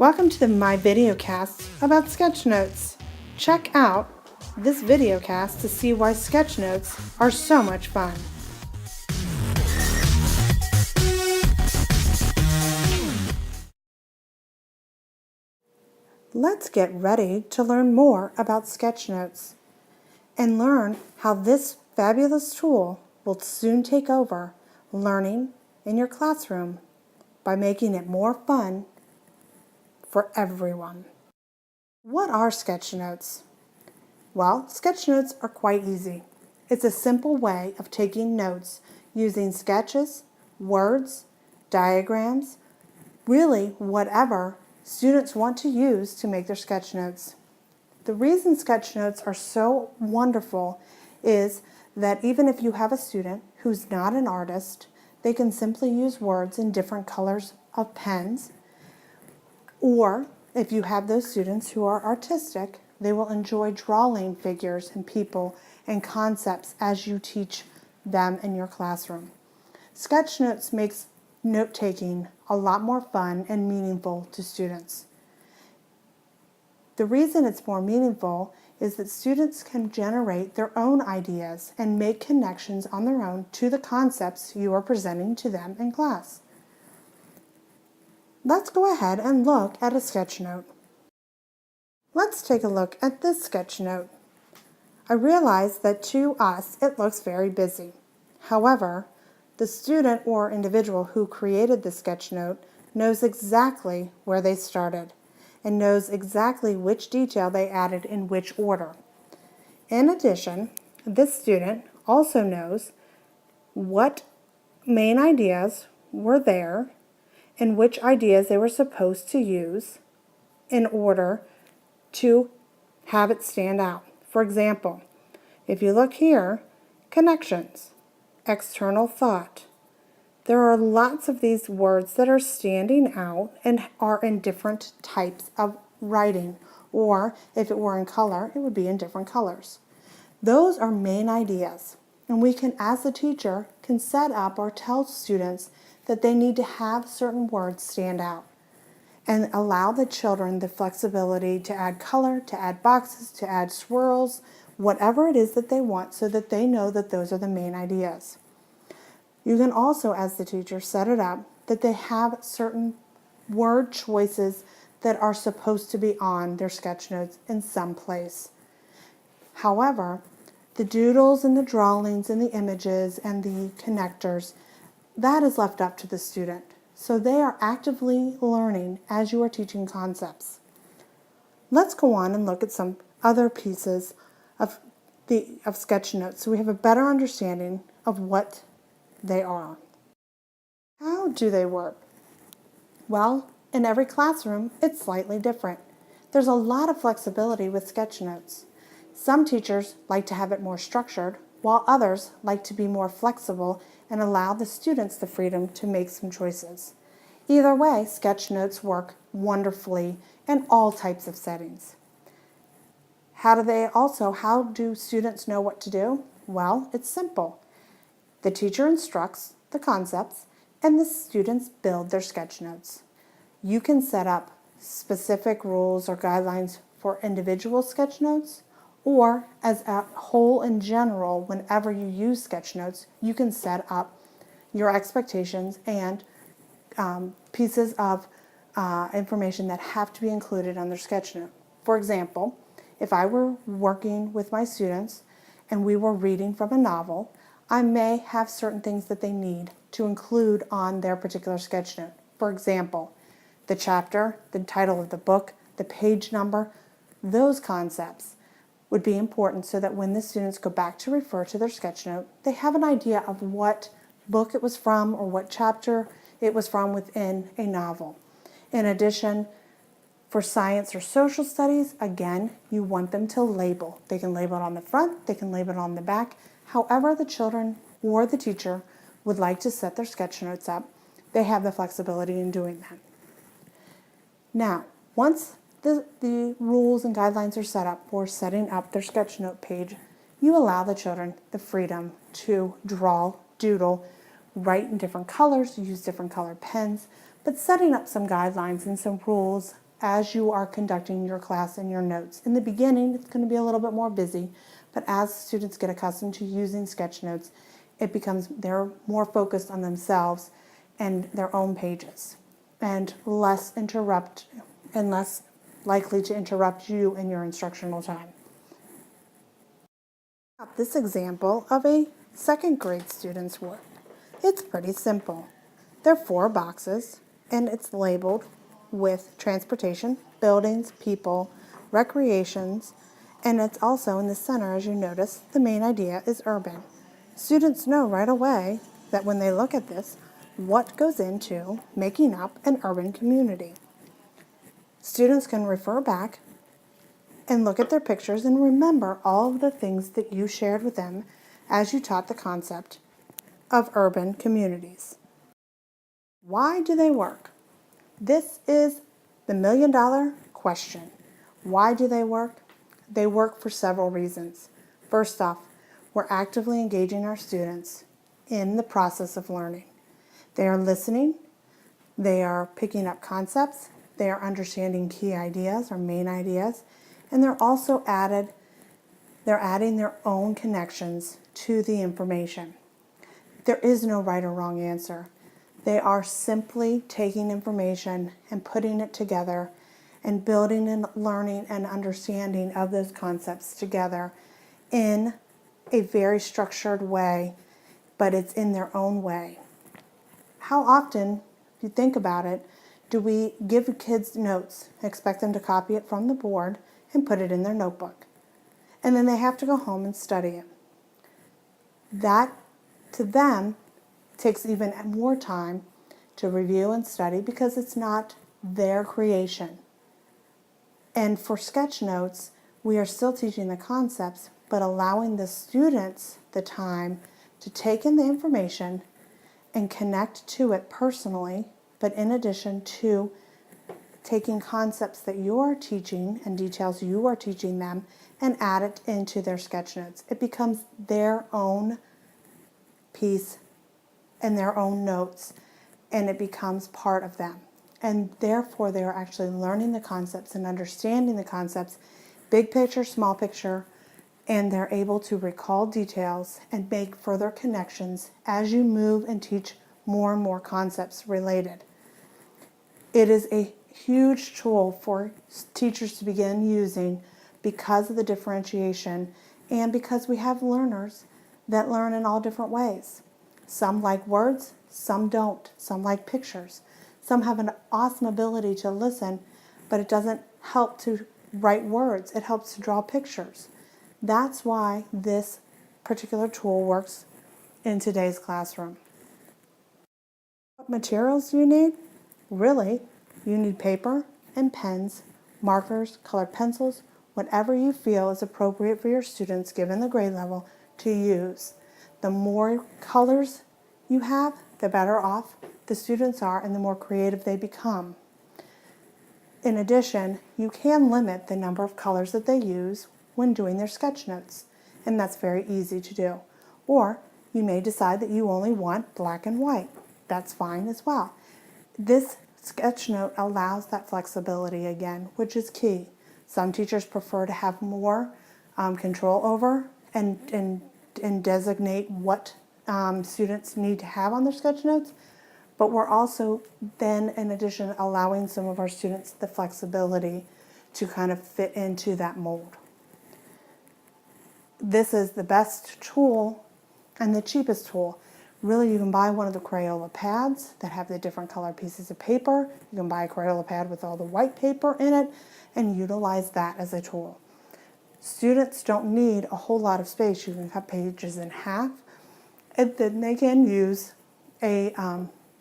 Welcome to my videocast about sketchnotes. Check out this videocast to see why sketchnotes are so much fun. Let's get ready to learn more about sketchnotes and learn how this fabulous tool will soon take over learning in your classroom by making it more fun for everyone. What are sketchnotes? Well, sketchnotes are quite easy. It's a simple way of taking notes using sketches, words, diagrams, really whatever students want to use to make their sketchnotes. The reason sketchnotes are so wonderful is that even if you have a student who's not an artist, they can simply use words in different colors of pens, or if you have those students who are artistic, they will enjoy drawing figures and people and concepts as you teach them in your classroom. Sketchnotes makes note-taking a lot more fun and meaningful to students. The reason it's more meaningful is that students can generate their own ideas and make connections on their own to the concepts you are presenting to them in class. Let's go ahead and look at a sketchnote. Let's take a look at this sketchnote. I realize that to us it looks very busy. However, the student or individual who created the sketchnote knows exactly where they started and knows exactly which detail they added in which order. In addition, this student also knows what main ideas were there and which ideas they were supposed to use in order to have it stand out. For example, if you look here, connections, external thought. There are lots of these words that are standing out and are in different types of writing, or if it were in color, it would be in different colors. Those are main ideas, and we can, as a teacher, can set up or tell students that they need to have certain words stand out and allow the children the flexibility to add color, to add boxes, to add swirls, whatever it is that they want so that they know that those are the main ideas. You can also, as the teacher, set it up that they have certain word choices that are supposed to be on their sketch notes in some place. However, the doodles and the drawings and the images and the connectors, that is left up to the student. So they are actively learning as you are teaching concepts. Let's go on and look at some other pieces of sketch notes so we have a better understanding of what they are. How do they work? Well, in every classroom, it's slightly different. There's a lot of flexibility with sketch notes. Some teachers like to have it more structured, while others like to be more flexible and allow the students the freedom to make some choices. Either way, sketch notes work wonderfully in all types of settings. How do students know what to do? Well, it's simple. The teacher instructs the concepts and the students build their sketch notes. You can set up specific rules or guidelines for individual sketch notes, or as a whole in general, whenever you use sketch notes, you can set up your expectations and pieces of information that have to be included on their sketch note. For example, if I were working with my students and we were reading from a novel, I may have certain things that they need to include on their particular sketch note. For example, the chapter, the title of the book, the page number, those concepts would be important so that when the students go back to refer to their sketch note, they have an idea of what book it was from or what chapter it was from within a novel. In addition, for science or social studies, again, you want them to label. They can label it on the front, they can label it on the back. However the children or the teacher would like to set their sketch notes up, they have the flexibility in doing that. Now, once the rules and guidelines are set up for setting up their sketch note page, you allow the children the freedom to draw, doodle, write in different colors, use different color pens, but setting up some guidelines and some rules as you are conducting your class and your notes. In the beginning, it's going to be a little bit more busy, but as students get accustomed to using sketchnotes, they're more focused on themselves and their own pages, and less likely to interrupt you in your instructional time. This example of a second grade student's work. It's pretty simple. There are 4 boxes, and it's labeled with transportation, buildings, people, recreations, and it's also in the center, as you notice, the main idea is urban. Students know right away that when they look at this, what goes into making up an urban community. Students can refer back and look at their pictures and remember all of the things that you shared with them as you taught the concept of urban communities. Why do they work? This is the million-dollar question. Why do they work? They work for several reasons. First off, we're actively engaging our students in the process of learning. They are listening, they are picking up concepts, they are understanding key ideas or main ideas, and they're also adding their own connections to the information. There is no right or wrong answer. They are simply taking information and putting it together and building and learning and understanding of those concepts together in a very structured way, but it's in their own way. How often, if you think about it, do we give kids notes, expect them to copy it from the board and put it in their notebook? And then they have to go home and study it. That, to them, takes even more time to review and study because it's not their creation. And for sketchnotes, we are still teaching the concepts, but allowing the students the time to take in the information and connect to it personally, but in addition to taking concepts that you are teaching and details you are teaching them and add it into their sketchnotes. It becomes their own piece and their own notes, and it becomes part of them. And therefore, they are actually learning the concepts and understanding the concepts, big picture, small picture, and they're able to recall details and make further connections as you move and teach more and more concepts related. It is a huge tool for teachers to begin using because of the differentiation and because we have learners that learn in all different ways. Some like words, some don't. Some like pictures. Some have an awesome ability to listen, but it doesn't help to write words. It helps to draw pictures. That's why this particular tool works in today's classroom. What materials do you need? Really, you need paper and pens, markers, colored pencils, whatever you feel is appropriate for your students given the grade level to use. The more colors you have, the better off the students are and the more creative they become. In addition, you can limit the number of colors that they use when doing their sketch notes, and that's very easy to do. Or you may decide that you only want black and white. That's fine as well. This sketch note allows that flexibility again, which is key. Some teachers prefer to have more control over and designate what students need to have on their sketch notes, but we're also then, in addition, allowing some of our students the flexibility to kind of fit into that mold. This is the best tool and the cheapest tool. Really, you can buy one of the Crayola pads that have the different color pieces of paper. You can buy a Crayola pad with all the white paper in it and utilize that as a tool. Students don't need a whole lot of space. You can cut pages in half, and then they can use a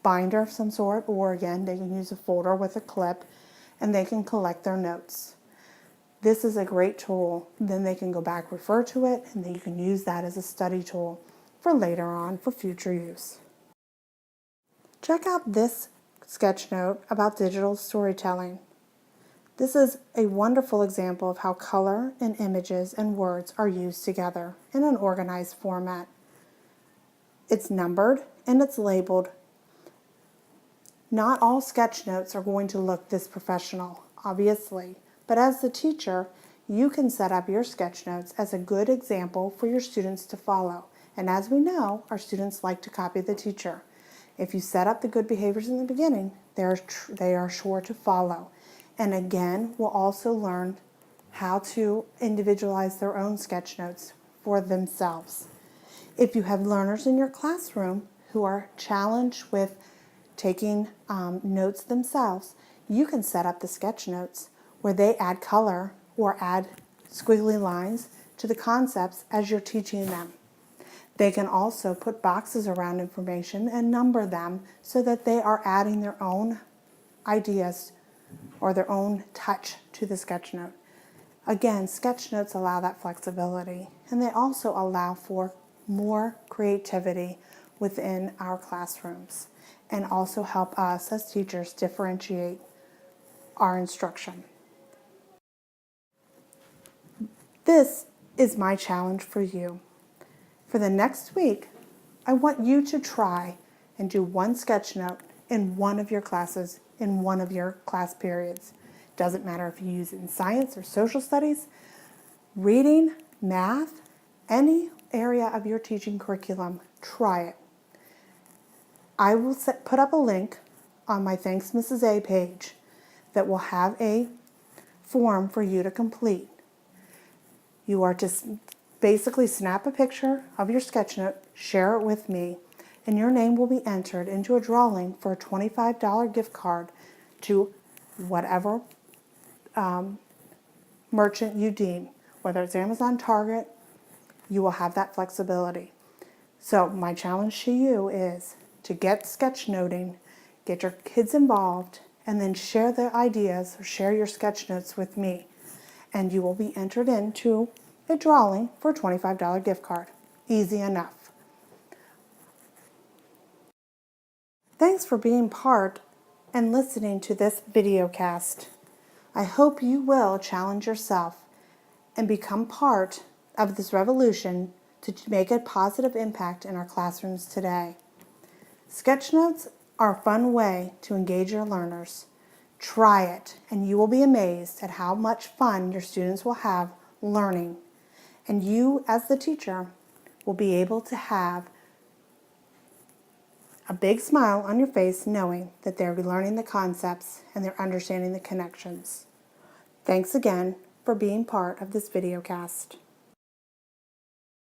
binder of some sort, or again, they can use a folder with a clip, and they can collect their notes. This is a great tool. Then they can go back, refer to it, and then you can use that as a study tool for later on for future use. Check out this sketch note about digital storytelling. This is a wonderful example of how color and images and words are used together in an organized format. It's numbered and it's labeled. Not all sketch notes are going to look this professional. obviously, but as the teacher, you can set up your sketch notes as a good example for your students to follow. And as we know, our students like to copy the teacher. If you set up the good behaviors in the beginning, they are sure to follow. And again, we'll also learn how to individualize their own sketch notes for themselves. If you have learners in your classroom who are challenged with taking notes themselves, you can set up the sketch notes where they add color or add squiggly lines to the concepts as you're teaching them. They can also put boxes around information and number them so that they are adding their own ideas or their own touch to the sketch note. Again, sketch notes allow that flexibility, and they also allow for more creativity within our classrooms and also help us as teachers differentiate our instruction. This is my challenge for you. For the next week, I want you to try and do one sketch note in one of your classes in one of your class periods. Doesn't matter if you use it in science or social studies, reading, math, any area of your teaching curriculum, try it. I will put up a link on my Thanks Mrs. A page that will have a form for you to complete. You are to basically snap a picture of your sketch note, share it with me, and your name will be entered into a drawing for a $25 gift card to whatever merchant you deem, whether it's Amazon, Target. You will have that flexibility. So my challenge to you is to get sketchnoting, get your kids involved, and then share the ideas or share your sketch notes with me. And you will be entered into a drawing for a $25 gift card. Easy enough. Thanks for being part and listening to this video cast. I hope you will challenge yourself and become part of this revolution to make a positive impact in our classrooms today. Sketchnotes are a fun way to engage your learners. Try it, and you will be amazed at how much fun your students will have learning. And you, as the teacher, will be able to have a big smile on your face knowing that they're learning the concepts and they're understanding the connections. Thanks again for being part of this video cast.